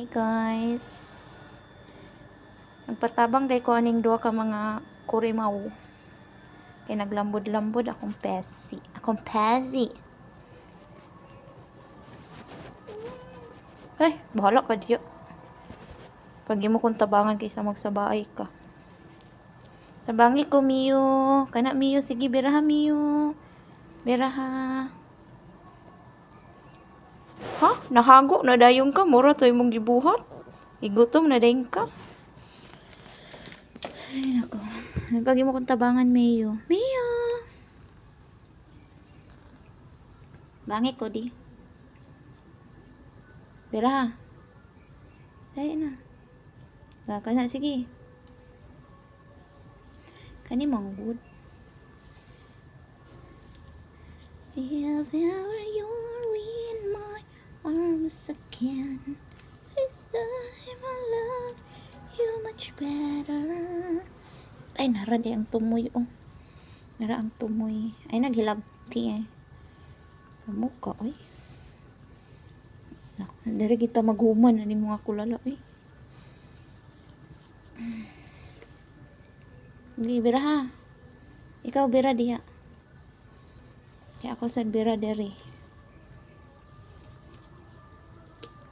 Hey guys, nagpatabang day ko aning duha ka mga kurimaw. Kay naglambod-lambod akong pesi. Ay, bahala ka diyo. Pag mo kong tabangan kaysa magsabaay ka. Tabangi ko, Miyo. Kana, Miyo. Sige, biraha, Miyo. Biraha. Ha? Nahago na dayon ka. Mura to imong gibuhat. Igutom na dayon ka. Ay, nako. Pag mo kong tabangan, Miyo. Miyo! Bangi ko, di. Biraha. Dahil na. Ka na, sige. Kani manggod. If ever you're in my arms again, this time I love you much better. Ay, nara di ang tumoy, oh. Nara ang tumoy. Ay, naghilabti, eh. Sa mukha, oy. Dari kita maghuman, ani mga kulala, eh. Hindi, bira ha. Ikaw bira diya. Kaya ako sa bira dere.